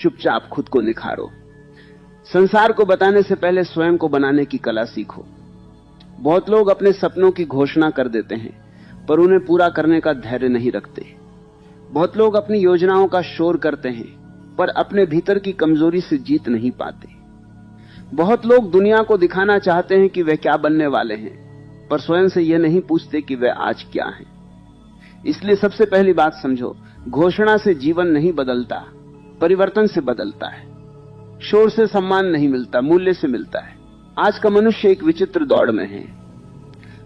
चुपचाप खुद को निखारो। संसार को बताने से पहले स्वयं को बनाने की कला सीखो। बहुत लोग अपने सपनों की घोषणा कर देते हैं, पर उन्हें पूरा करने का धैर्य नहीं रखते। बहुत लोग अपनी योजनाओं का शोर करते हैं, पर अपने भीतर की कमजोरी से जीत नहीं पाते। बहुत लोग दुनिया को दिखाना चाहते हैं कि वे क्या बनने वाले हैं, पर स्वयं से यह नहीं पूछते कि वे आज क्या हैं। इसलिए सबसे पहली बात समझो, घोषणा से जीवन नहीं बदलता, परिवर्तन से बदलता है। शोर से सम्मान नहीं मिलता, मूल्य से मिलता है। आज का मनुष्य एक विचित्र दौड़ में है।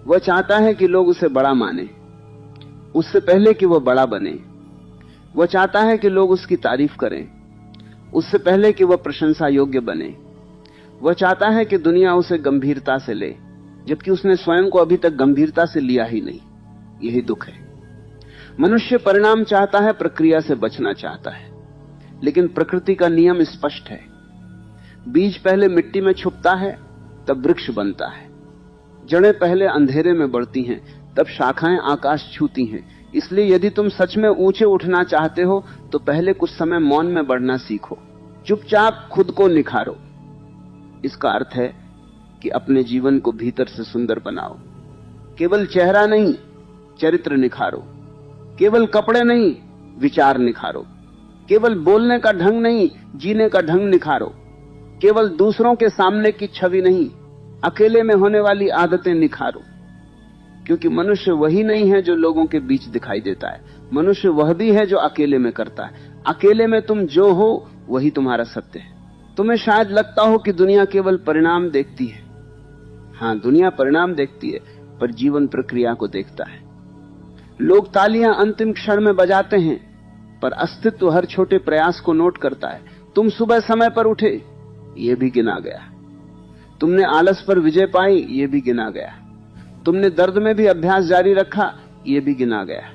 वह चाहता है कि लोग उसे बड़ा माने, उससे पहले कि वह बड़ा बने। वह चाहता है कि लोग उसकी तारीफ करें, उससे पहले कि वह प्रशंसा योग्य बने। वह चाहता है कि दुनिया उसे गंभीरता से ले, जबकि उसने स्वयं को अभी तक गंभीरता से लिया ही नहीं। यही दुख है। मनुष्य परिणाम चाहता है, प्रक्रिया से बचना चाहता है। लेकिन प्रकृति का नियम स्पष्ट है। बीज पहले मिट्टी में छुपता है, तब वृक्ष बनता है। जड़ें पहले अंधेरे में बढ़ती हैं, तब शाखाएं आकाश छूती हैं। इसलिए यदि तुम सच में ऊंचे उठना चाहते हो, तो पहले कुछ समय मौन में बढ़ना सीखो। चुपचाप खुद को निखारो। इसका अर्थ है कि अपने जीवन को भीतर से सुंदर बनाओ। केवल चेहरा नहीं, चरित्र निखारो। केवल कपड़े नहीं, विचार निखारो। केवल बोलने का ढंग नहीं, जीने का ढंग निखारो। केवल दूसरों के सामने की छवि नहीं, अकेले में होने वाली आदतें निखारो। क्योंकि मनुष्य वही नहीं है जो लोगों के बीच दिखाई देता है। मनुष्य वह भी है जो अकेले में करता है। अकेले में तुम जो हो वही तुम्हारा सत्य है। तुम्हें शायद लगता हो कि दुनिया केवल परिणाम देखती है। हां, दुनिया परिणाम देखती है, पर जीवन प्रक्रिया को देखता है। लोग तालियां अंतिम क्षण में बजाते हैं, पर अस्तित्व हर छोटे प्रयास को नोट करता है। तुम सुबह समय पर उठे, यह भी गिना गया। तुमने आलस पर विजय पाई, यह भी गिना गया। तुमने दर्द में भी अभ्यास जारी रखा, यह भी गिना गया।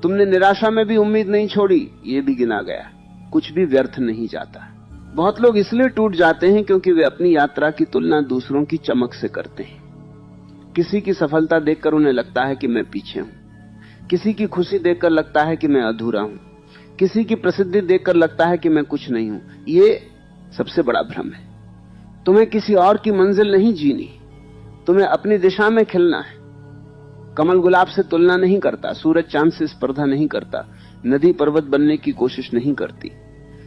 तुमने निराशा में भी उम्मीद नहीं छोड़ी, यह भी गिना गया। कुछ भी व्यर्थ नहीं जाता। बहुत लोग इसलिए टूट जाते हैं क्योंकि वे अपनी यात्रा की तुलना दूसरों की चमक से करते हैं। किसी की सफलता देखकर उन्हें लगता है कि मैं पीछे हूं। किसी की खुशी देखकर लगता है कि मैं अधूरा हूं। किसी की प्रसिद्धि देखकर लगता है कि मैं कुछ नहीं हूं। ये सबसे बड़ा भ्रम है। तुम्हें किसी और की मंजिल नहीं जीनी, तुम्हें अपनी दिशा में खिलना है। कमल गुलाब से तुलना नहीं करता, सूरज चांद से स्पर्धा नहीं करता, नदी पर्वत बनने की कोशिश नहीं करती।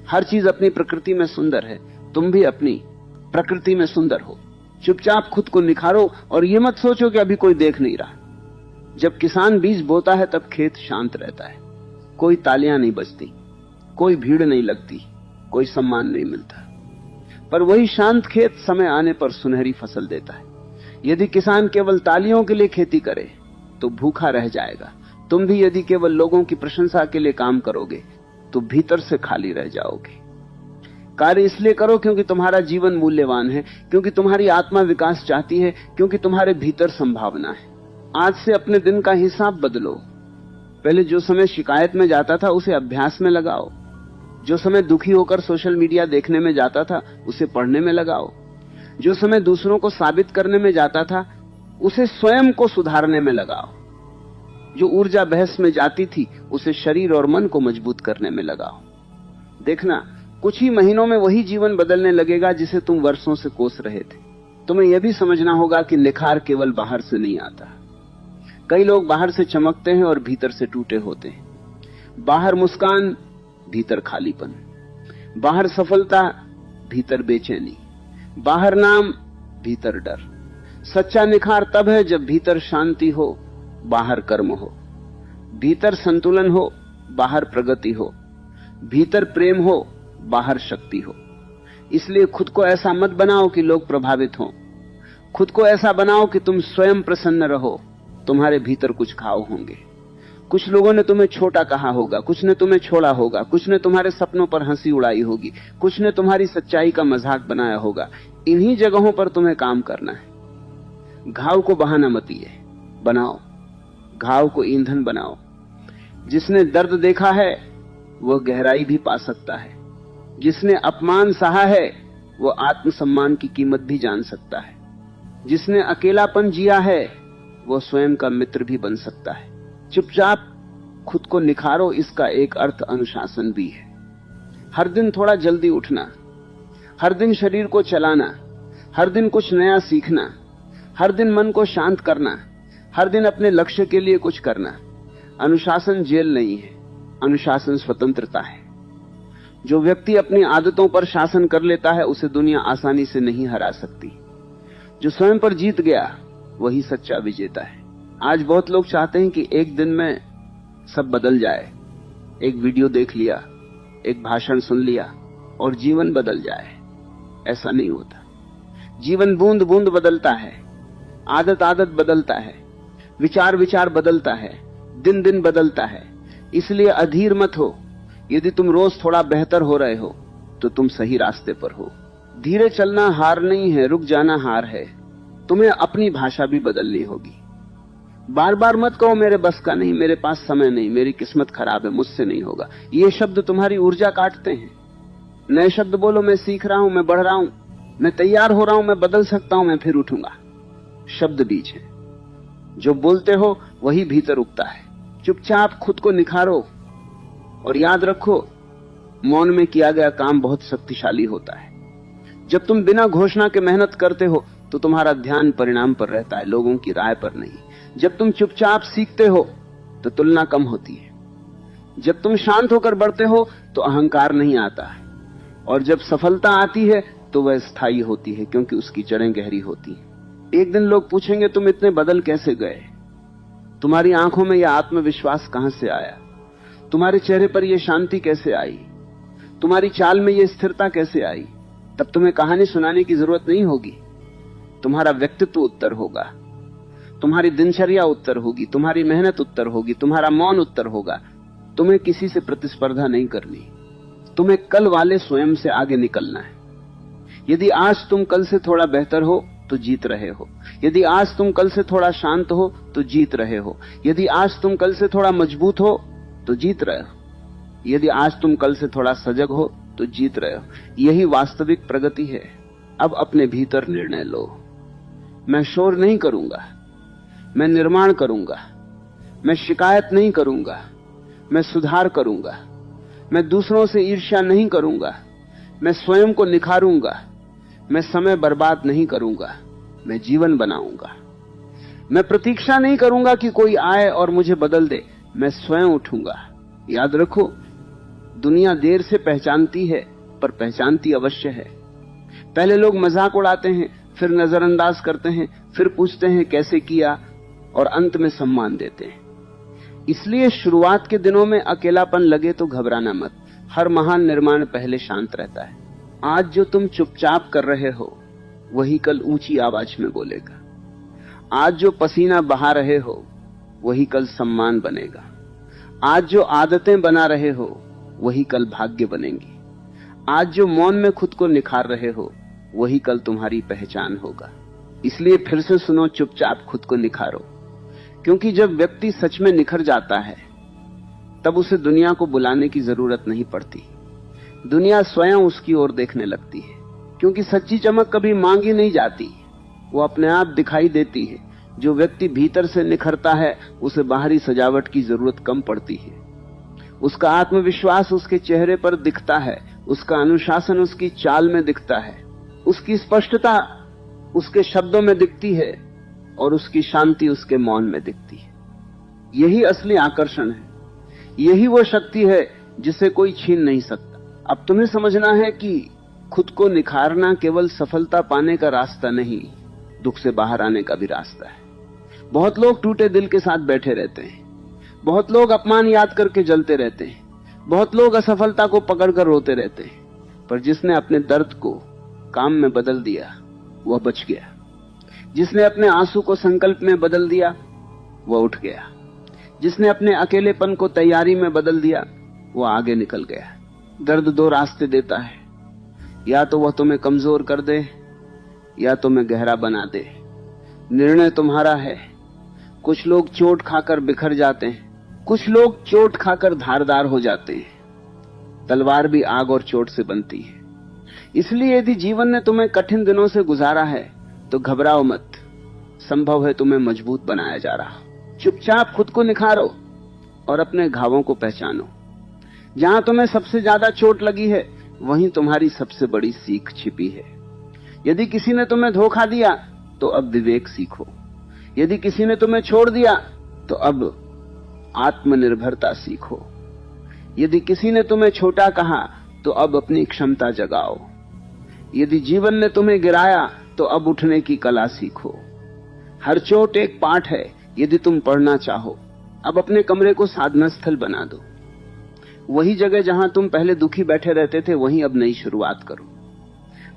हर चीज अपनी प्रकृति में सुंदर है। तुम भी अपनी प्रकृति में सुंदर हो। चुपचाप खुद को निखारो और ये मत सोचो कि अभी कोई देख नहीं रहा। जब किसान बीज बोता है तब खेत शांत रहता है। कोई तालियां नहीं बजती, कोई भीड़ नहीं लगती, कोई सम्मान नहीं मिलता। पर वही शांत खेत समय आने पर सुनहरी फसल देता है। यदि किसान केवल तालियों के लिए खेती करे तो भूखा रह जाएगा। तुम भी यदि केवल लोगों की प्रशंसा के लिए काम करोगे तो भीतर से खाली रह जाओगे। कार्य इसलिए करो क्योंकि तुम्हारा जीवन मूल्यवान है, क्योंकि तुम्हारी आत्मा विकास चाहती है, क्योंकि तुम्हारे भीतर संभावना है। आज से अपने दिन का हिसाब बदलो। पहले जो समय शिकायत में जाता था उसे अभ्यास में लगाओ। जो समय दुखी होकर सोशल मीडिया देखने में जाता था उसे पढ़ने में लगाओ। जो समय दूसरों को साबित करने में जाता था उसे स्वयं को सुधारने में लगाओ। जो ऊर्जा बहस में जाती थी उसे शरीर और मन को मजबूत करने में लगाओ। देखना, कुछ ही महीनों में वही जीवन बदलने लगेगा जिसे तुम वर्षों से कोस रहे थे। तुम्हें यह भी समझना होगा कि निखार केवल बाहर से नहीं आता। कई लोग बाहर से चमकते हैं और भीतर से टूटे होते हैं। बाहर मुस्कान, भीतर खालीपन। बाहर सफलता, भीतर बेचैनी। बाहर नाम, भीतर डर। सच्चा निखार तब है जब भीतर शांति हो, बाहर कर्म हो। भीतर संतुलन हो, बाहर प्रगति हो। भीतर प्रेम हो, बाहर शक्ति हो। इसलिए खुद को ऐसा मत बनाओ कि लोग प्रभावित हों। खुद को ऐसा बनाओ कि तुम स्वयं प्रसन्न रहो। तुम्हारे भीतर कुछ घाव होंगे। कुछ लोगों ने तुम्हें छोटा कहा होगा, कुछ ने तुम्हें छोड़ा होगा, कुछ ने तुम्हारे सपनों पर हंसी उड़ाई होगी, कुछ ने तुम्हारी सच्चाई का मजाक बनाया होगा। इन्हीं जगहों पर तुम्हें काम करना है। घाव को बहाना मत बनाओ, घाव को ईंधन बनाओ। जिसने दर्द देखा है वह गहराई भी पा सकता है। जिसने अपमान सहा है वह आत्मसम्मान की कीमत भी जान सकता है। जिसने अकेलापन जिया है वह स्वयं का मित्र भी बन सकता है। चुपचाप खुद को निखारो, इसका एक अर्थ अनुशासन भी है। हर दिन थोड़ा जल्दी उठना, हर दिन शरीर को चलाना, हर दिन कुछ नया सीखना, हर दिन मन को शांत करना, हर दिन अपने लक्ष्य के लिए कुछ करना। अनुशासन जेल नहीं है, अनुशासन स्वतंत्रता है। जो व्यक्ति अपनी आदतों पर शासन कर लेता है उसे दुनिया आसानी से नहीं हरा सकती। जो स्वयं पर जीत गया वही सच्चा विजेता है। आज बहुत लोग चाहते हैं कि एक दिन में सब बदल जाए, एक वीडियो देख लिया, एक भाषण सुन लिया और जीवन बदल जाए। ऐसा नहीं होता। जीवन बूंद बूंद बदलता है, आदत आदत बदलता है, विचार विचार बदलता है, दिन दिन बदलता है। इसलिए अधीर मत हो। यदि तुम रोज थोड़ा बेहतर हो रहे हो तो तुम सही रास्ते पर हो। धीरे चलना हार नहीं है, रुक जाना हार है। तुम्हें अपनी भाषा भी बदलनी होगी। बार बार मत कहो मेरे बस का नहीं, मेरे पास समय नहीं, मेरी किस्मत खराब है, मुझसे नहीं होगा। ये शब्द तुम्हारी ऊर्जा काटते हैं। नए शब्द बोलो, मैं सीख रहा हूं, मैं बढ़ रहा हूं, मैं तैयार हो रहा हूं, मैं बदल सकता हूं, मैं फिर उठूंगा। शब्द बीज है, जो बोलते हो वही भीतर उगता है। चुपचाप खुद को निखारो और याद रखो, मौन में किया गया काम बहुत शक्तिशाली होता है। जब तुम बिना घोषणा के मेहनत करते हो तो तुम्हारा ध्यान परिणाम पर रहता है, लोगों की राय पर नहीं। जब तुम चुपचाप सीखते हो तो तुलना कम होती है। जब तुम शांत होकर बढ़ते हो तो अहंकार नहीं आता है। और जब सफलता आती है तो वह स्थायी होती है, क्योंकि उसकी जड़ें गहरी होती हैं। एक दिन लोग पूछेंगे तुम इतने बदल कैसे गए? तुम्हारी आंखों में यह आत्मविश्वास कहां से आया? तुम्हारे चेहरे पर यह शांति कैसे आई? तुम्हारी चाल में यह स्थिरता कैसे आई? तब तुम्हें कहानी सुनाने की जरूरत नहीं होगी। तुम्हारा व्यक्तित्व उत्तर होगा, तुम्हारी दिनचर्या उत्तर होगी, तुम्हारी मेहनत उत्तर होगी, तुम्हारा मौन उत्तर होगा। तुम्हें किसी से प्रतिस्पर्धा नहीं करनी, तुम्हें कल वाले स्वयं से आगे निकलना है। यदि आज तुम कल से थोड़ा बेहतर हो तो जीत रहे हो। यदि आज तुम कल से थोड़ा शांत हो तो जीत रहे हो। यदि आज तुम कल से थोड़ा मजबूत हो तो जीत रहे हो। यदि आज तुम कल से थोड़ा सजग हो तो जीत रहे हो। यही वास्तविक प्रगति है। अब अपने भीतर निर्णय लो। मैं शोर नहीं करूंगा, मैं निर्माण करूंगा। मैं शिकायत नहीं करूंगा, मैं सुधार करूंगा। मैं दूसरों से ईर्ष्या नहीं करूंगा, मैं स्वयं को निखारूंगा। मैं समय बर्बाद नहीं करूंगा, मैं जीवन बनाऊंगा। मैं प्रतीक्षा नहीं करूंगा कि कोई आए और मुझे बदल दे, मैं स्वयं उठूंगा। याद रखो, दुनिया देर से पहचानती है पर पहचानती अवश्य है। पहले लोग मजाक उड़ाते हैं, फिर नजरअंदाज करते हैं, फिर पूछते हैं कैसे किया, और अंत में सम्मान देते हैं। इसलिए शुरुआत के दिनों में अकेलापन लगे तो घबराना मत। हर महान निर्माण पहले शांत रहता है। आज जो तुम चुपचाप कर रहे हो वही कल ऊंची आवाज में बोलेगा। आज जो पसीना बहा रहे हो वही कल सम्मान बनेगा। आज जो आदतें बना रहे हो वही कल भाग्य बनेंगी। आज जो मौन में खुद को निखार रहे हो वही कल तुम्हारी पहचान होगा। इसलिए फिर से सुनो, चुपचाप खुद को निखारो। क्योंकि जब व्यक्ति सच में निखर जाता है तब उसे दुनिया को बुलाने की जरूरत नहीं पड़ती। दुनिया स्वयं उसकी ओर देखने लगती है। क्योंकि सच्ची चमक कभी मांगी नहीं जाती, वो अपने आप दिखाई देती है। जो व्यक्ति भीतर से निखरता है उसे बाहरी सजावट की जरूरत कम पड़ती है। उसका आत्मविश्वास उसके चेहरे पर दिखता है, उसका अनुशासन उसकी चाल में दिखता है, उसकी स्पष्टता उसके शब्दों में दिखती है और उसकी शांति उसके मौन में दिखती है। यही असली आकर्षण है। यही वो शक्ति है जिसे कोई छीन नहीं सकता। अब तुम्हें समझना है कि खुद को निखारना केवल सफलता पाने का रास्ता नहीं, दुख से बाहर आने का भी रास्ता है। बहुत लोग टूटे दिल के साथ बैठे रहते हैं। बहुत लोग अपमान याद करके जलते रहते हैं। बहुत लोग असफलता को पकड़कर रोते रहते हैं। पर जिसने अपने दर्द को काम में बदल दिया वह बच गया। जिसने अपने आंसू को संकल्प में बदल दिया वह उठ गया। जिसने अपने अकेलेपन को तैयारी में बदल दिया वह आगे निकल गया। दर्द दो रास्ते देता है, या तो वह तुम्हें कमजोर कर दे या तुम्हें गहरा बना दे। निर्णय तुम्हारा है। कुछ लोग चोट खाकर बिखर जाते हैं, कुछ लोग चोट खाकर धारदार हो जाते हैं। तलवार भी आग और चोट से बनती है। इसलिए यदि जीवन ने तुम्हें कठिन दिनों से गुजारा है तो घबराओ मत। संभव है तुम्हें मजबूत बनाया जा रहा। चुपचाप खुद को निखारो और अपने घावों को पहचानो। जहां तुम्हें सबसे ज्यादा चोट लगी है वहीं तुम्हारी सबसे बड़ी सीख छिपी है। यदि किसी ने तुम्हें धोखा दिया तो अब विवेक सीखो। यदि किसी ने तुम्हें छोड़ दिया तो अब आत्मनिर्भरता सीखो। यदि किसी ने तुम्हें छोटा कहा तो अब अपनी क्षमता जगाओ। यदि जीवन ने तुम्हें गिराया तो अब उठने की कला सीखो। हर चोट एक पाठ है। यदि तुम पढ़ना चाहो अब अपने कमरे को साधना स्थल बना दो। वही जगह जहां तुम पहले दुखी बैठे रहते थे वहीं अब नई शुरुआत करो।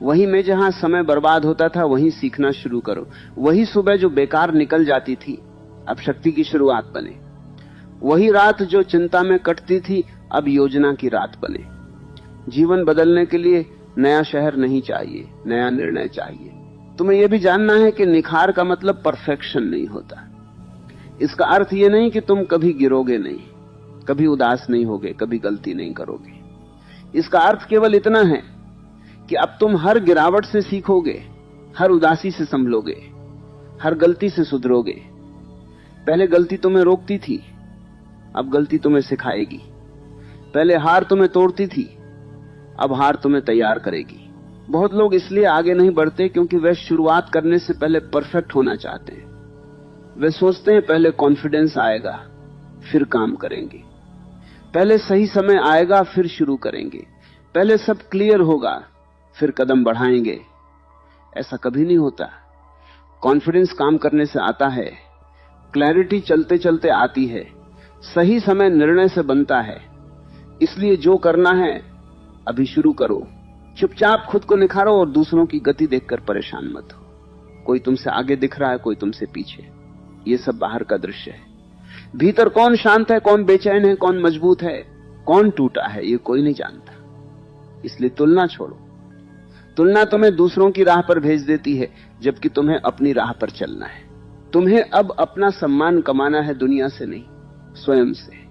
वही में जहां समय बर्बाद होता था वहीं सीखना शुरू करो। वही सुबह जो बेकार निकल जाती थी अब शक्ति की शुरुआत बने। वही रात जो चिंता में कटती थी अब योजना की रात बने। जीवन बदलने के लिए नया शहर नहीं चाहिए, नया निर्णय चाहिए। तुम्हें यह भी जानना है कि निखार का मतलब परफेक्शन नहीं होता। इसका अर्थ यह नहीं कि तुम कभी गिरोगे नहीं, कभी उदास नहीं होगे, कभी गलती नहीं करोगे। इसका अर्थ केवल इतना है कि अब तुम हर गिरावट से सीखोगे, हर उदासी से संभलोगे, हर गलती से सुधरोगे। पहले गलती तुम्हें रोकती थी, अब गलती तुम्हें सिखाएगी। पहले हार तुम्हें तोड़ती थी, अब हार तुम्हें तैयार करेगी। बहुत लोग इसलिए आगे नहीं बढ़ते क्योंकि वे शुरुआत करने से पहले परफेक्ट होना चाहते हैं। वे सोचते हैं पहले कॉन्फिडेंस आएगा फिर काम करेंगे, पहले सही समय आएगा फिर शुरू करेंगे, पहले सब क्लियर होगा फिर कदम बढ़ाएंगे। ऐसा कभी नहीं होता। कॉन्फिडेंस काम करने से आता है, क्लैरिटी चलते चलते आती है, सही समय निर्णय से बनता है। इसलिए जो करना है अभी शुरू करो। चुपचाप खुद को निखारो और दूसरों की गति देखकर परेशान मत हो। कोई तुमसे आगे दिख रहा है, कोई तुमसे पीछे, ये सब बाहर का दृश्य है। भीतर कौन शांत है, कौन बेचैन है, कौन मजबूत है, कौन टूटा है, ये कोई नहीं जानता। इसलिए तुलना छोड़ो। तुलना तुम्हें दूसरों की राह पर भेज देती है जबकि तुम्हें अपनी राह पर चलना है। तुम्हें अब अपना सम्मान कमाना है दुनिया से नहीं, स्वयं से।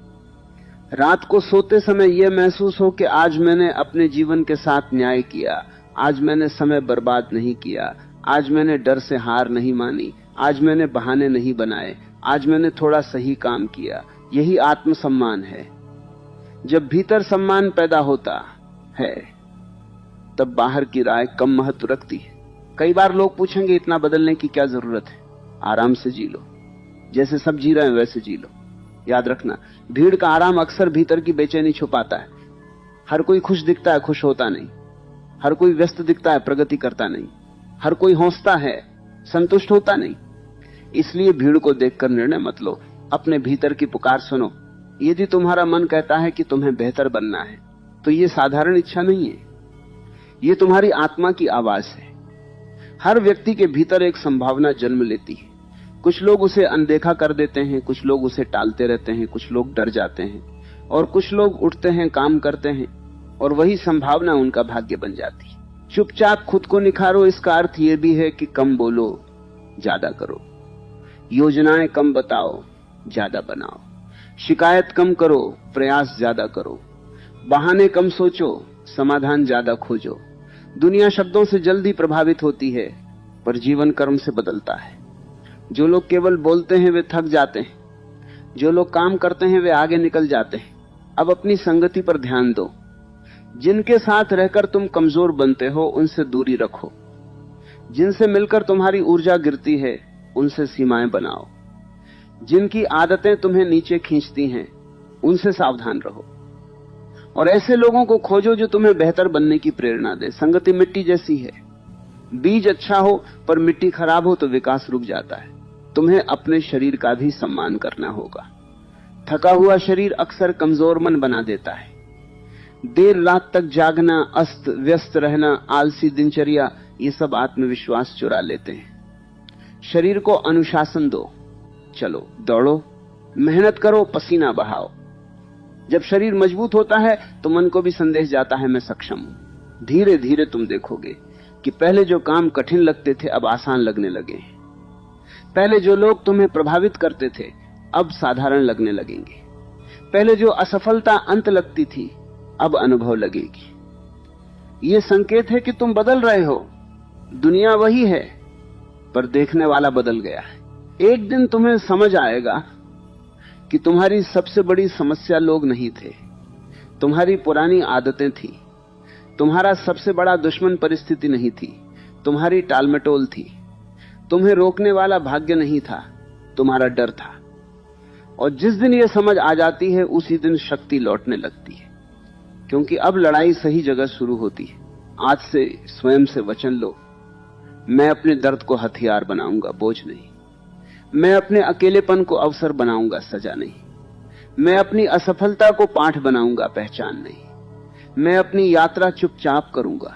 रात को सोते समय यह महसूस हो कि आज मैंने अपने जीवन के साथ न्याय किया, आज मैंने समय बर्बाद नहीं किया, आज मैंने डर से हार नहीं मानी, आज मैंने बहाने नहीं बनाए, आज मैंने थोड़ा सही काम किया। यही आत्मसम्मान है। जब भीतर सम्मान पैदा होता है तब बाहर की राय कम महत्व रखती है। कई बार लोग पूछेंगे इतना बदलने की क्या जरूरत है, आराम से जी लो, जैसे सब जी रहे हैं वैसे जी लो। याद रखना, भीड़ का आराम अक्सर भीतर की बेचैनी छुपाता है। हर कोई खुश दिखता है, खुश होता नहीं। हर कोई व्यस्त दिखता है, प्रगति करता नहीं। हर कोई हौसता है, संतुष्ट होता नहीं। इसलिए भीड़ को देखकर निर्णय मत लो, अपने भीतर की पुकार सुनो। यदि तुम्हारा मन कहता है कि तुम्हें बेहतर बनना है तो यह साधारण इच्छा नहीं है, यह तुम्हारी आत्मा की आवाज है। हर व्यक्ति के भीतर एक संभावना जन्म लेती है। कुछ लोग उसे अनदेखा कर देते हैं, कुछ लोग उसे टालते रहते हैं, कुछ लोग डर जाते हैं और कुछ लोग उठते हैं, काम करते हैं और वही संभावना उनका भाग्य बन जाती है। चुपचाप खुद को निखारो, इसका अर्थ यह भी है कि कम बोलो, ज्यादा करो। योजनाएं कम बताओ, ज्यादा बनाओ। शिकायत कम करो, प्रयास ज्यादा करो। बहाने कम सोचो, समाधान ज्यादा खोजो। दुनिया शब्दों से जल्दी प्रभावित होती है पर जीवन कर्म से बदलता है। जो लोग केवल बोलते हैं वे थक जाते हैं, जो लोग काम करते हैं वे आगे निकल जाते हैं। अब अपनी संगति पर ध्यान दो। जिनके साथ रहकर तुम कमजोर बनते हो उनसे दूरी रखो। जिनसे मिलकर तुम्हारी ऊर्जा गिरती है उनसे सीमाएं बनाओ। जिनकी आदतें तुम्हें नीचे खींचती हैं उनसे सावधान रहो और ऐसे लोगों को खोजो जो तुम्हें बेहतर बनने की प्रेरणा दे। संगति मिट्टी जैसी है, बीज अच्छा हो पर मिट्टी खराब हो तो विकास रुक जाता है। तुम्हें अपने शरीर का भी सम्मान करना होगा। थका हुआ शरीर अक्सर कमजोर मन बना देता है। देर रात तक जागना, अस्त व्यस्त रहना, आलसी दिनचर्या, ये सब आत्मविश्वास चुरा लेते हैं। शरीर को अनुशासन दो, चलो, दौड़ो, मेहनत करो, पसीना बहाओ। जब शरीर मजबूत होता है तो मन को भी संदेश जाता है मैं सक्षम हूं। धीरे धीरे तुम देखोगे कि पहले जो काम कठिन लगते थे अब आसान लगने लगे। पहले जो लोग तुम्हें प्रभावित करते थे अब साधारण लगने लगेंगे। पहले जो असफलता अंत लगती थी अब अनुभव लगेगी। यह संकेत है कि तुम बदल रहे हो। दुनिया वही है पर देखने वाला बदल गया है। एक दिन तुम्हें समझ आएगा कि तुम्हारी सबसे बड़ी समस्या लोग नहीं थे, तुम्हारी पुरानी आदतें थी। तुम्हारा सबसे बड़ा दुश्मन परिस्थिति नहीं थी, तुम्हारी टालमटोल थी। तुम्हें रोकने वाला भाग्य नहीं था, तुम्हारा डर था। और जिस दिन यह समझ आ जाती है उसी दिन शक्ति लौटने लगती है, क्योंकि अब लड़ाई सही जगह शुरू होती है। आज से स्वयं से वचन लो, मैं अपने दर्द को हथियार बनाऊंगा, बोझ नहीं। मैं अपने अकेलेपन को अवसर बनाऊंगा, सजा नहीं। मैं अपनी असफलता को पाठ बनाऊंगा, पहचान नहीं। मैं अपनी यात्रा चुपचाप करूंगा,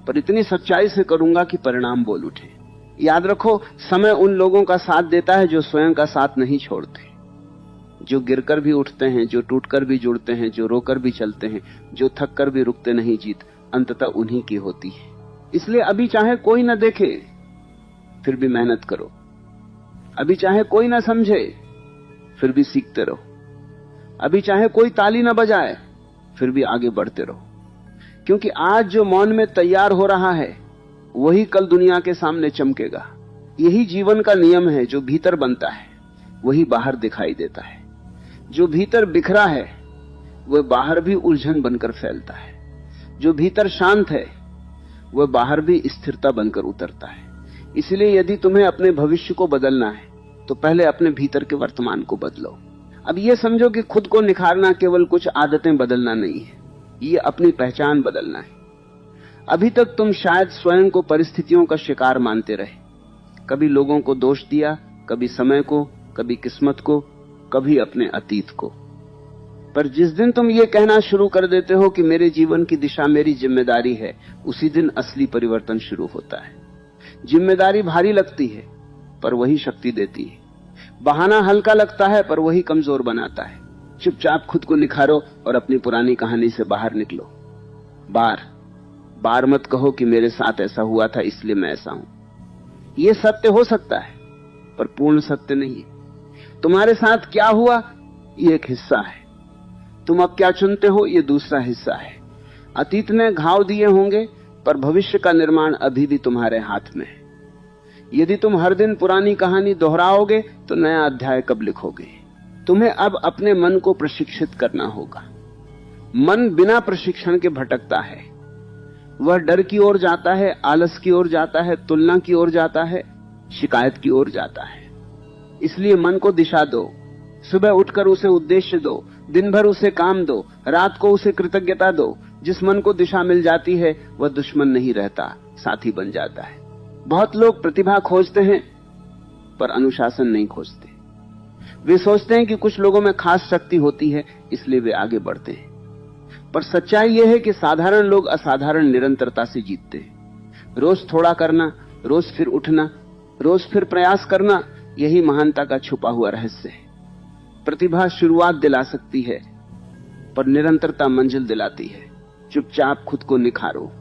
पर इतनी सच्चाई से करूंगा कि परिणाम बोल उठे। याद रखो, समय उन लोगों का साथ देता है जो स्वयं का साथ नहीं छोड़ते, जो गिरकर भी उठते हैं, जो टूटकर भी जुड़ते हैं, जो रोकर भी चलते हैं, जो थक कर भी रुकते नहीं। जीत अंततः उन्हीं की होती है। इसलिए अभी चाहे कोई न देखे फिर भी मेहनत करो, अभी चाहे कोई न समझे फिर भी सीखते रहो, अभी चाहे कोई ताली न बजाए फिर भी आगे बढ़ते रहो। क्योंकि आज जो मौन में तैयार हो रहा है वही कल दुनिया के सामने चमकेगा। यही जीवन का नियम है, जो भीतर बनता है वही बाहर दिखाई देता है। जो भीतर बिखरा है वह बाहर भी उलझन बनकर फैलता है। जो भीतर शांत है वह बाहर भी स्थिरता बनकर उतरता है। इसलिए यदि तुम्हें अपने भविष्य को बदलना है तो पहले अपने भीतर के वर्तमान को बदलो। अब यह समझो कि खुद को निखारना केवल कुछ आदतें बदलना नहीं है, ये अपनी पहचान बदलना है। अभी तक तुम शायद स्वयं को परिस्थितियों का शिकार मानते रहे, कभी लोगों को दोष दिया, कभी समय को, कभी किस्मत को, कभी अपने अतीत को। पर जिस दिन तुम ये कहना शुरू कर देते हो कि मेरे जीवन की दिशा मेरी जिम्मेदारी है, उसी दिन असली परिवर्तन शुरू होता है। जिम्मेदारी भारी लगती है पर वही शक्ति देती है। बहाना हल्का लगता है पर वही कमजोर बनाता है। चुपचाप खुद को निखारो और अपनी पुरानी कहानी से बाहर निकलो। बार मत कहो कि मेरे साथ ऐसा हुआ था इसलिए मैं ऐसा हूं। यह सत्य हो सकता है पर पूर्ण सत्य नहीं है। तुम्हारे साथ क्या हुआ ये एक हिस्सा है, तुम अब क्या चुनते हो ये दूसरा हिस्सा है। अतीत ने घाव दिए होंगे पर भविष्य का निर्माण अभी भी तुम्हारे हाथ में है। यदि तुम हर दिन पुरानी कहानी दोहराओगे तो नया अध्याय कब लिखोगे? तुम्हें अब अपने मन को प्रशिक्षित करना होगा। मन बिना प्रशिक्षण के भटकता है। वह डर की ओर जाता है, आलस की ओर जाता है, तुलना की ओर जाता है, शिकायत की ओर जाता है। इसलिए मन को दिशा दो। सुबह उठकर उसे उद्देश्य दो, दिन भर उसे काम दो, रात को उसे कृतज्ञता दो। जिस मन को दिशा मिल जाती है वह दुश्मन नहीं रहता, साथी बन जाता है। बहुत लोग प्रतिभा खोजते हैं पर अनुशासन नहीं खोजते। वे सोचते हैं कि कुछ लोगों में खास शक्ति होती है इसलिए वे आगे बढ़ते हैं, पर सच्चाई यह है कि साधारण लोग असाधारण निरंतरता से जीतते हैं। रोज थोड़ा करना, रोज फिर उठना, रोज फिर प्रयास करना, यही महानता का छुपा हुआ रहस्य है। प्रतिभा शुरुआत दिला सकती है पर निरंतरता मंजिल दिलाती है। चुपचाप खुद को निखारो।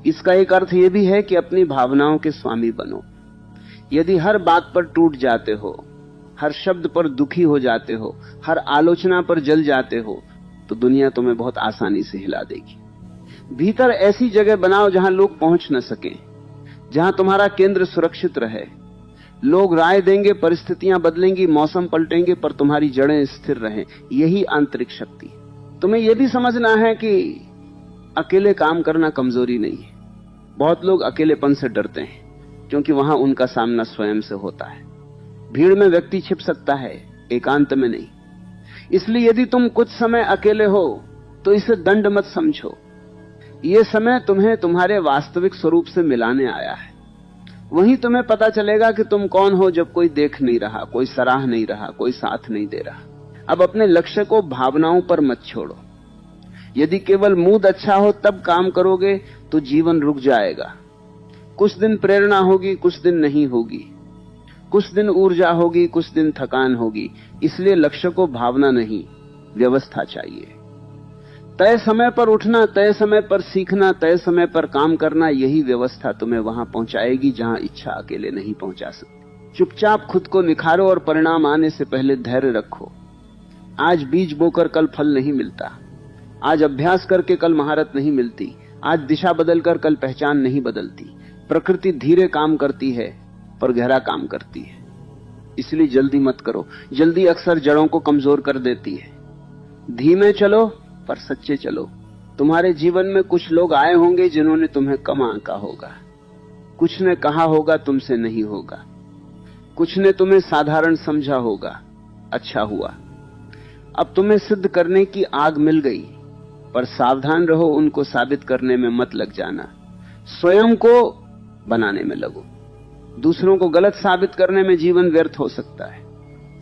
इसका एक अर्थ यह भी है कि अपनी भावनाओं के स्वामी बनो। यदि हर बात पर टूट जाते हो, हर शब्द पर दुखी हो जाते हो, हर आलोचना पर जल जाते हो, तो दुनिया तुम्हें बहुत आसानी से हिला देगी। भीतर ऐसी जगह बनाओ जहां लोग पहुंच न सकें, जहां तुम्हारा केंद्र सुरक्षित रहे। लोग राय देंगे, परिस्थितियां बदलेंगी, मौसम पलटेंगे, पर तुम्हारी जड़ें स्थिर रहें। यही आंतरिक शक्ति। तुम्हें यह भी समझना है कि अकेले काम करना कमजोरी नहीं है। बहुत लोग अकेलेपन से डरते हैं क्योंकि वहां उनका सामना स्वयं से होता है। भीड़ में व्यक्ति छिप सकता है, एकांत में नहीं। इसलिए यदि तुम कुछ समय अकेले हो तो इसे दंड मत समझो। यह समय तुम्हें तुम्हारे वास्तविक स्वरूप से मिलाने आया है। वहीं तुम्हें पता चलेगा कि तुम कौन हो जब कोई देख नहीं रहा, कोई सराह नहीं रहा, कोई साथ नहीं दे रहा। अब अपने लक्ष्य को भावनाओं पर मत छोड़ो। यदि केवल मूड अच्छा हो तब काम करोगे तो जीवन रुक जाएगा। कुछ दिन प्रेरणा होगी, कुछ दिन नहीं होगी, कुछ दिन ऊर्जा होगी, कुछ दिन थकान होगी। इसलिए लक्ष्य को भावना नहीं, व्यवस्था चाहिए। तय समय पर उठना, तय समय पर सीखना, तय समय पर काम करना, यही व्यवस्था तुम्हें वहां पहुंचाएगी जहां इच्छा अकेले नहीं पहुंचा सकती। चुपचाप खुद को निखारो और परिणाम आने से पहले धैर्य रखो। आज बीज बोकर कल फल नहीं मिलता। आज अभ्यास करके कल महारत नहीं मिलती। आज दिशा बदलकर कल पहचान नहीं बदलती। प्रकृति धीरे काम करती है पर गहरा काम करती है। इसलिए जल्दी मत करो। जल्दी अक्सर जड़ों को कमजोर कर देती है। धीमे चलो पर सच्चे चलो। तुम्हारे जीवन में कुछ लोग आए होंगे जिन्होंने तुम्हें कम आंका होगा, कुछ ने कहा होगा तुमसे नहीं होगा, कुछ ने तुम्हें साधारण समझा होगा, अच्छा हुआ। अब तुम्हें सिद्ध करने की आग मिल गई, पर सावधान रहो, उनको साबित करने में मत लग जाना। स्वयं को बनाने में लगो। दूसरों को गलत साबित करने में जीवन व्यर्थ हो सकता है,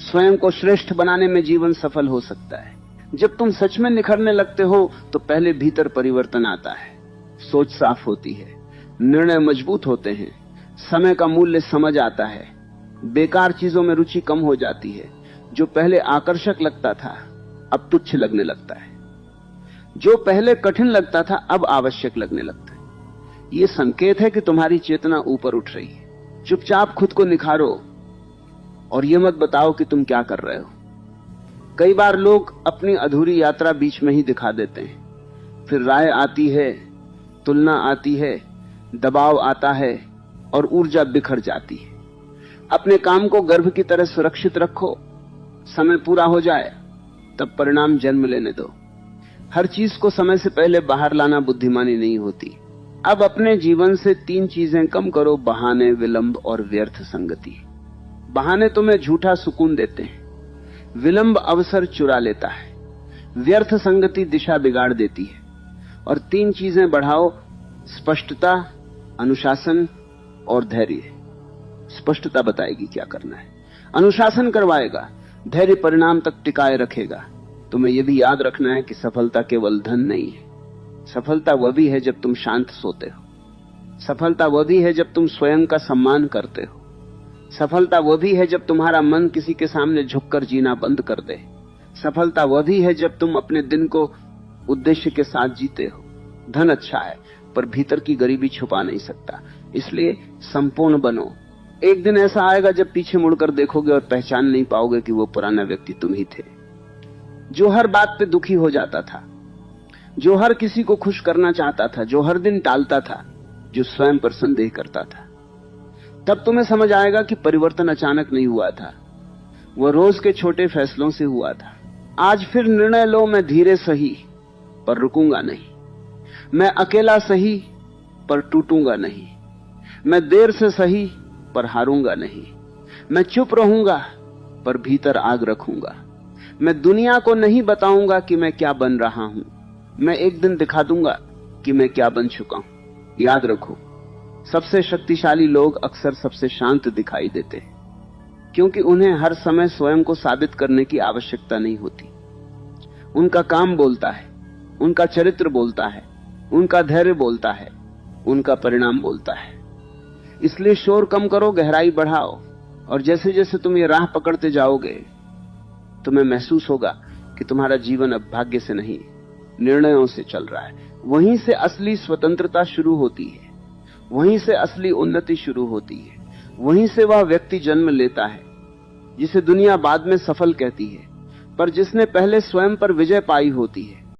स्वयं को श्रेष्ठ बनाने में जीवन सफल हो सकता है। जब तुम सच में निखरने लगते हो तो पहले भीतर परिवर्तन आता है, सोच साफ होती है, निर्णय मजबूत होते हैं, समय का मूल्य समझ आता है, बेकार चीजों में रुचि कम हो जाती है। जो पहले आकर्षक लगता था अब तुच्छ लगने लगता है, जो पहले कठिन लगता था अब आवश्यक लगने लगता है। यह संकेत है कि तुम्हारी चेतना ऊपर उठ रही है। चुपचाप खुद को निखारो और यह मत बताओ कि तुम क्या कर रहे हो। कई बार लोग अपनी अधूरी यात्रा बीच में ही दिखा देते हैं, फिर राय आती है, तुलना आती है, दबाव आता है और ऊर्जा बिखर जाती है। अपने काम को गर्भ की तरह सुरक्षित रखो, समय पूरा हो जाए तब परिणाम जन्म लेने दो। हर चीज को समय से पहले बाहर लाना बुद्धिमानी नहीं होती। अब अपने जीवन से 3 चीजें कम करो: बहाने, विलंब और व्यर्थ संगति। बहाने तुम्हें झूठा सुकून देते हैं, विलंब अवसर चुरा लेता है, व्यर्थ संगति दिशा बिगाड़ देती है। और 3 चीजें बढ़ाओ: स्पष्टता, अनुशासन और धैर्य। स्पष्टता बताएगी क्या करना है, अनुशासन करवाएगा, धैर्य परिणाम तक टिकाए रखेगा। तुम्हें यह भी याद रखना है कि सफलता केवल धन नहीं है, सफलता वह भी है जब तुम शांत सोते हो, सफलता वह भी है जब तुम स्वयं का सम्मान करते हो, सफलता वह भी है जब तुम्हारा मन किसी के सामने झुककर जीना बंद कर दे, सफलता वह भी है जब तुम अपने दिन को उद्देश्य के साथ जीते हो। धन अच्छा है पर भीतर की गरीबी छुपा नहीं सकता, इसलिए संपूर्ण बनो। एक दिन ऐसा आएगा जब पीछे मुड़कर देखोगे और पहचान नहीं पाओगे कि वो पुराना व्यक्ति तुम ही थे, जो हर बात पे दुखी हो जाता था, जो हर किसी को खुश करना चाहता था, जो हर दिन टालता था, जो स्वयं पर संदेह करता था। तब तुम्हें समझ आएगा कि परिवर्तन अचानक नहीं हुआ था, वह रोज के छोटे फैसलों से हुआ था। आज फिर निर्णय लो, मैं धीरे सही पर रुकूंगा नहीं, मैं अकेला सही पर टूटूंगा नहीं, मैं देर से सही पर हारूंगा नहीं, मैं चुप रहूंगा पर भीतर आग रखूंगा, मैं दुनिया को नहीं बताऊंगा कि मैं क्या बन रहा हूं, मैं एक दिन दिखा दूंगा कि मैं क्या बन चुका हूं। याद रखो, सबसे शक्तिशाली लोग अक्सर सबसे शांत दिखाई देते हैं, क्योंकि उन्हें हर समय स्वयं को साबित करने की आवश्यकता नहीं होती। उनका काम बोलता है, उनका चरित्र बोलता है, उनका धैर्य बोलता है, उनका परिणाम बोलता है। इसलिए शोर कम करो, गहराई बढ़ाओ, और जैसे जैसे तुम ये राह पकड़ते जाओगे तुम्हें महसूस होगा कि तुम्हारा जीवन अब भाग्य से नहीं, निर्णयों से चल रहा है। वहीं से असली स्वतंत्रता शुरू होती है, वहीं से असली उन्नति शुरू होती है, वहीं से वह व्यक्ति जन्म लेता है जिसे दुनिया बाद में सफल कहती है, पर जिसने पहले स्वयं पर विजय पाई होती है।